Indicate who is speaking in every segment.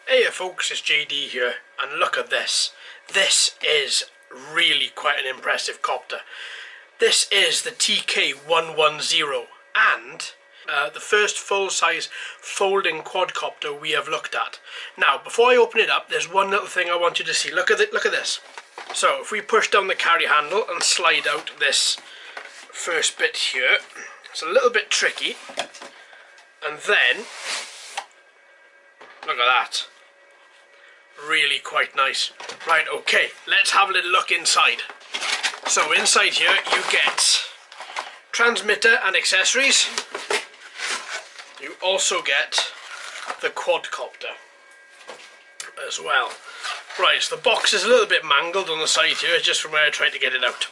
Speaker 1: Hey folks, it's JD here, and look at this. This is really quite an impressive copter. This is the TK110 and the first full-size folding quadcopter we have looked at. Now, before I open it up, there's one little thing I want you to see. Look at it. Look at this. So, if we push down the carry handle and slide out this first bit here, it's a little bit tricky, and then look at that. Really quite nice. Right, okay, let's have a little look inside. So inside here you get transmitter and accessories. You also get the quadcopter as well. Right, so the box is a little bit mangled on the side here, just from where I tried to get it out.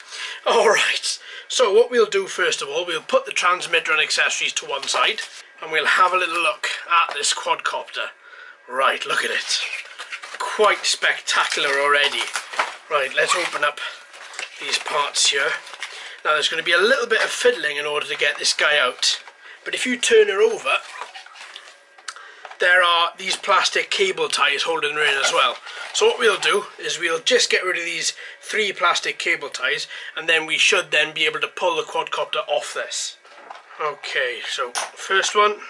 Speaker 1: Alright, so what we'll do first of all, we'll put the transmitter and accessories to one side, and we'll have a little look at this quadcopter. Right, look at it. Quite spectacular already. Right, let's open up these parts here. Now there's going to be a little bit of fiddling in order to get this guy out, but if you turn her over, there are these plastic cable ties holding her in as well. So what we'll do is we'll just get rid of these 3 plastic cable ties, and then we should then be able to pull the quadcopter off this. Okay, so first one,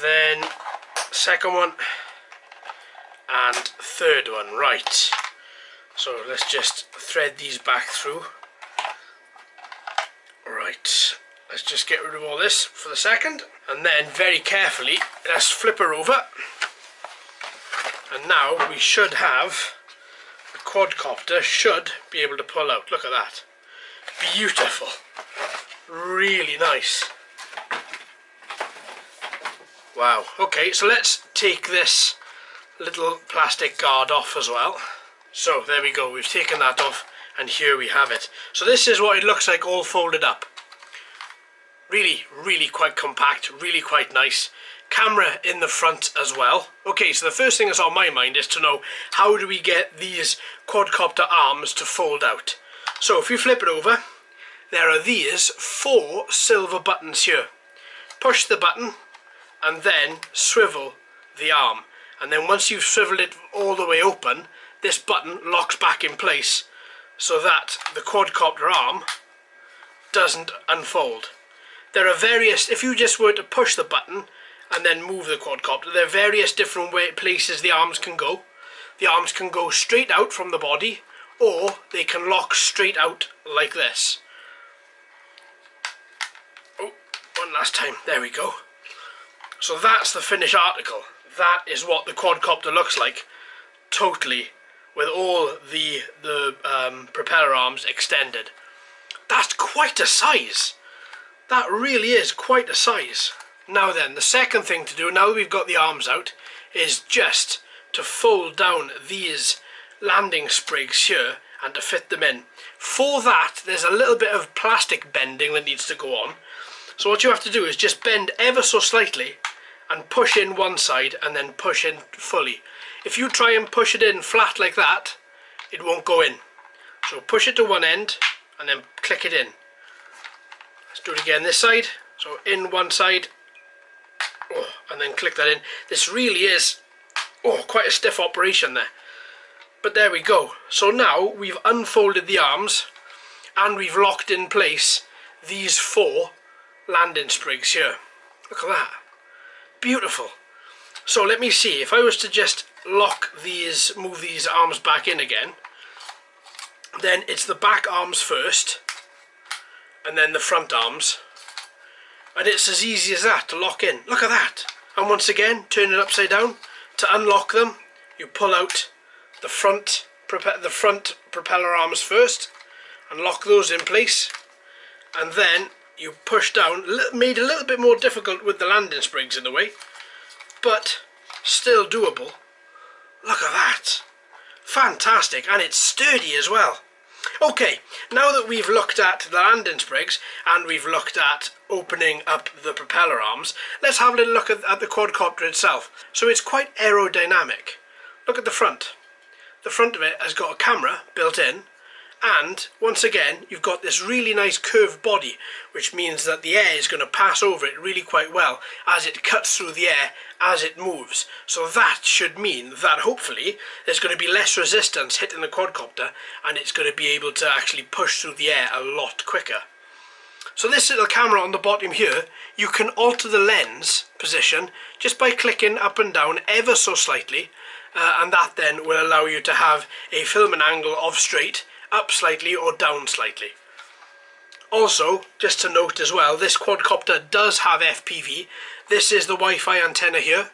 Speaker 1: then second one, and third one. Right, so let's just thread these back through. Right, let's just get rid of all this for the second, and then very carefully let's flip her over, and now we should have the quadcopter should be able to pull out. Look at that, beautiful, really nice. Wow. Okay, so let's take this little plastic guard off as well. So there we go, we've taken that off, and here we have it. So this is what it looks like all folded up. Really quite compact, really quite nice. Camera in the front as well. Okay, so the first thing that's on my mind is to know, how do we get these quadcopter arms to fold out? So if you flip it over, there are these 4 silver buttons here. Push the button and then swivel the arm, and then once you've swiveled it all the way open, this button locks back in place so that the quadcopter arm doesn't unfold. There are various, if you just were to push the button and then move the quadcopter, there are various different places the arms can go. The arms can go straight out from the body, or they can lock straight out like this. Oh, one last time, there we go. So that's the finished article. That is what the quadcopter looks like, totally, with all the propeller arms extended. That's quite a size. That really is quite a size. Now then, the second thing to do, now that we've got the arms out, is just to fold down these landing sprigs here and to fit them in. For that, there's a little bit of plastic bending that needs to go on. So what you have to do is just bend ever so slightly and push in one side and then push in fully. If you try and push it in flat like that, it won't go in. So push it to one end and then click it in. Let's do it again this side. So in one side, and then click that in. This really is quite a stiff operation there. But there we go. So now we've unfolded the arms and we've locked in place these 4 landing sprigs here. Look at that. Beautiful. So let me see, if I was to just lock these, move these arms back in again, then it's the back arms first and then the front arms, and it's as easy as that to lock in. Look at that. And once again, turn it upside down. To unlock them, you pull out the front propeller arms first and lock those in place, and then you push down, made a little bit more difficult with the landing sprigs in the way, but still doable. Look at that. Fantastic, and it's sturdy as well. Okay, now that we've looked at the landing sprigs and we've looked at opening up the propeller arms, let's have a little look at the quadcopter itself. So it's quite aerodynamic. Look at the front. The front of it has got a camera built in, And once again, you've got this really nice curved body, which means that the air is going to pass over it really quite well as it cuts through the air as it moves. So that should mean that hopefully there's going to be less resistance hitting the quadcopter, and it's going to be able to actually push through the air a lot quicker. So this little camera on the bottom here, you can alter the lens position just by clicking up and down ever so slightly, and that then will allow you to have a filming angle of straight, up slightly or down slightly. Also, just to note as well, this quadcopter does have FPV. This is the Wi-Fi antenna here,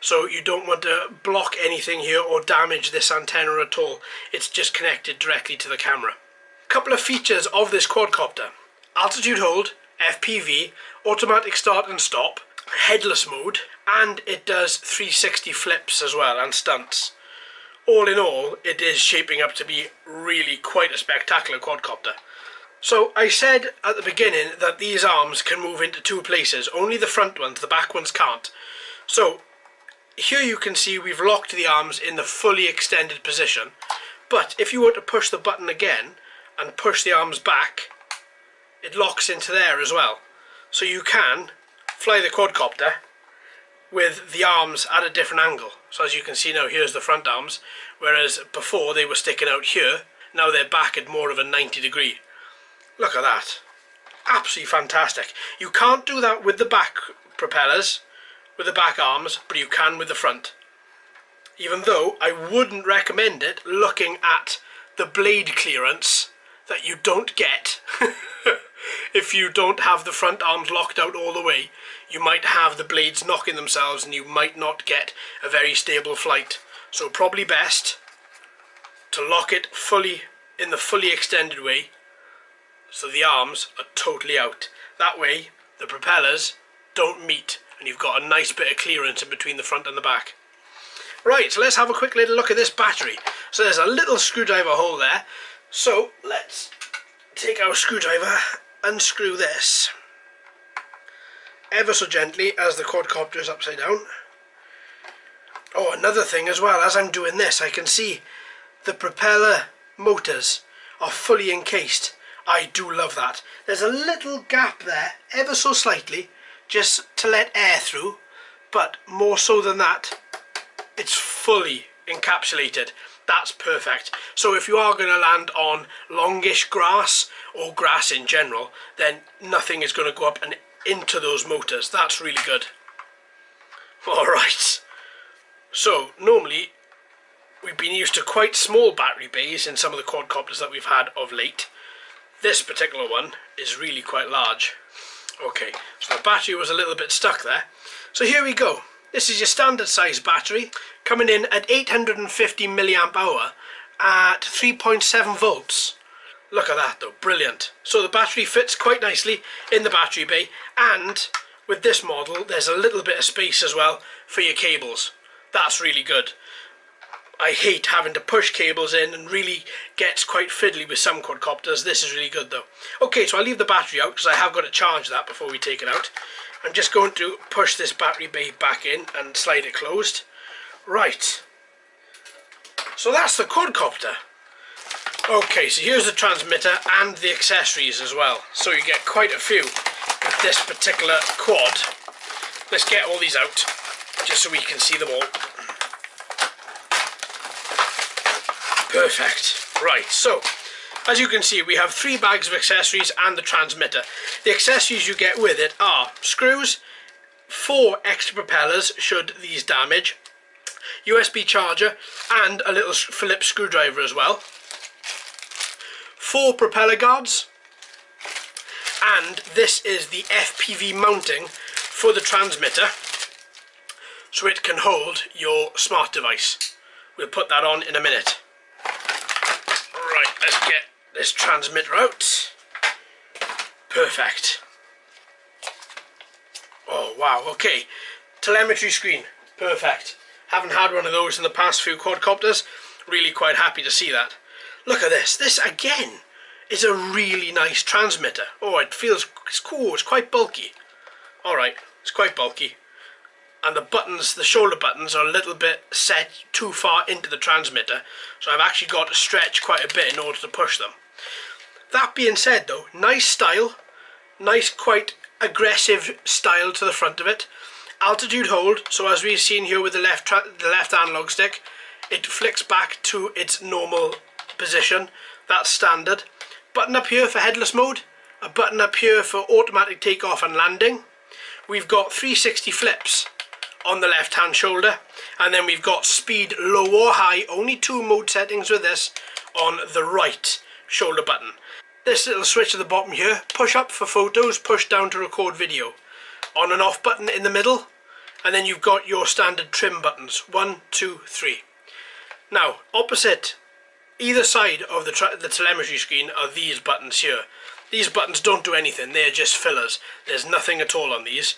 Speaker 1: so you don't want to block anything here or damage this antenna at all. It's just connected directly to the camera. A couple of features of this quadcopter: altitude hold, FPV, automatic start and stop, headless mode, and it does 360 flips as well and stunts. All in all, it is shaping up to be really quite a spectacular quadcopter. So I said at the beginning that these arms can move into two places, only the front ones, the back ones can't. So here you can see we've locked the arms in the fully extended position, but if you were to push the button again and push the arms back, it locks into there as well. So you can fly the quadcopter with the arms at a different angle. So as you can see now, here's the front arms, whereas before they were sticking out here, now they're back at more of a 90 degree. Look at that. Absolutely fantastic. You can't do that with the back propellers, with the back arms, but you can with the front. Even though I wouldn't recommend it looking at the blade clearance that you don't get if you don't have the front arms locked out all the way. You might have the blades knocking themselves and you might not get a very stable flight. So probably best to lock it fully in the fully extended way, so the arms are totally out. That way the propellers don't meet and you've got a nice bit of clearance in between the front and the back. Right, so let's have a quick little look at this battery. So there's a little screwdriver hole there. So let's take our screwdriver, unscrew this ever so gently as the quadcopter is upside down. Oh, another thing as well, as I'm doing this, I can see the propeller motors are fully encased. I do love that. There's a little gap there, ever so slightly, just to let air through, but more so than that, it's fully encapsulated. That's perfect. So if you are going to land on longish grass or grass in general, then nothing is going to go up and into those motors. That's really good. Alright, so normally we've been used to quite small battery bays in some of the quadcopters that we've had of late. This particular one is really quite large. Okay, so the battery was a little bit stuck there. So here we go. This is your standard size battery, coming in at 850 milliamp hour at 3.7 volts. Look at that though, brilliant. So the battery fits quite nicely in the battery bay, and with this model there's a little bit of space as well for your cables. That's really good. I hate having to push cables in and really gets quite fiddly with some quadcopters. This is really good though. Okay, so I'll leave the battery out because I have got to charge that before we take it out. I'm just going to push this battery bay back in and slide it closed. Right, so that's the quadcopter. Okay, so here's the transmitter and the accessories as well. So you get quite a few with this particular quad. Let's get all these out just so we can see them all. Perfect. Right, so as you can see, we have 3 bags of accessories and the transmitter. The accessories you get with it are screws, 4 extra propellers should these damage, USB charger and a little Phillips screwdriver as well, 4 propeller guards, and this is the FPV mounting for the transmitter so it can hold your smart device. We'll put that on in a minute. Right, let's get this transmitter out. Perfect. Oh wow, okay. Telemetry screen, perfect. Haven't had one of those in the past few quadcopters. Really quite happy to see that. Look at this. This again is a really nice transmitter. Oh, it's cool. It's quite bulky. Alright, it's quite bulky. and the buttons, the shoulder buttons, are a little bit set too far into the transmitter, so I've actually got to stretch quite a bit in order to push them. That being said though, nice style, nice quite aggressive style to the front of it. Altitude hold, so as we've seen here with the left analog stick, it flicks back to its normal position. That's standard. Button up here for headless mode, a button up here for automatic takeoff and landing. We've got 360 flips on the left hand shoulder, and then we've got speed low or high, only 2 mode settings with this, on the right shoulder button. This little switch at the bottom here, push up for photos, push down to record video. On and off button in the middle, and then you've got your standard trim buttons, 1, 2, 3. Now, opposite either side of the telemetry screen are these buttons here. These buttons don't do anything, they're just fillers. There's nothing at all on these.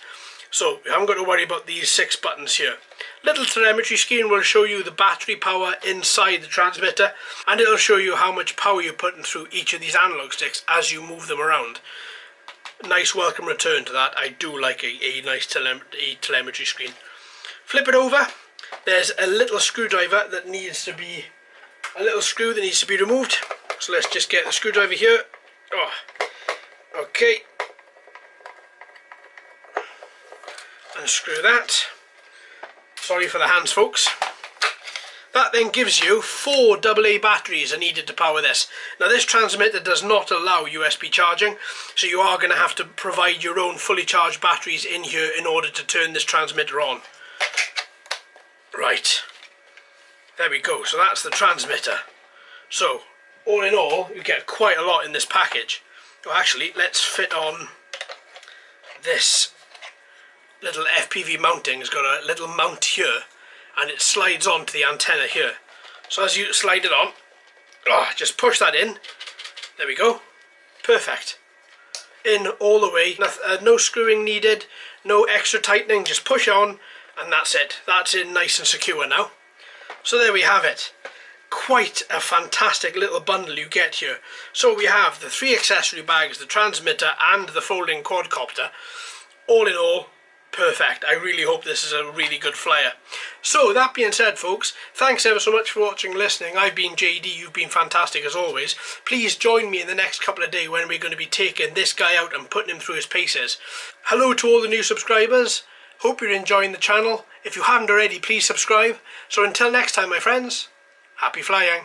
Speaker 1: So you haven't got to worry about these 6 buttons here. Little telemetry screen will show you the battery power inside the transmitter, and it'll show you how much power you're putting through each of these analog sticks as you move them around. Nice welcome return to that. I do like a nice telemetry screen. Flip it over. There's a little screwdriver that needs to be, a little screw that needs to be removed. So let's just get the screwdriver here. Oh, okay. Unscrew that. Sorry for the hands, folks. That then gives you 4 AA batteries are needed to power this. Now this transmitter does not allow USB charging, so you are going to have to provide your own fully charged batteries in here in order to turn this transmitter on. Right, there we go. So that's the transmitter. So all in all, you get quite a lot in this package. Well, actually, let's fit on this little FPV mounting. It's got a little mount here, and it slides onto the antenna here. So as you slide it on, just push that in. There we go. Perfect. In all the way. No screwing needed, no extra tightening, just push on, and that's it. That's in nice and secure now. So there we have it. Quite a fantastic little bundle you get here. So we have the 3 accessory bags, the transmitter and the folding quadcopter. All in all, perfect. I really hope this is a really good flyer. So that being said, folks, thanks ever so much for watching and listening. I've been JD, you've been fantastic as always. Please join me in the next couple of days when we're going to be taking this guy out and putting him through his paces. Hello to all the new subscribers. Hope you're enjoying the channel. If you haven't already, please subscribe. So until next time, my friends, happy flying.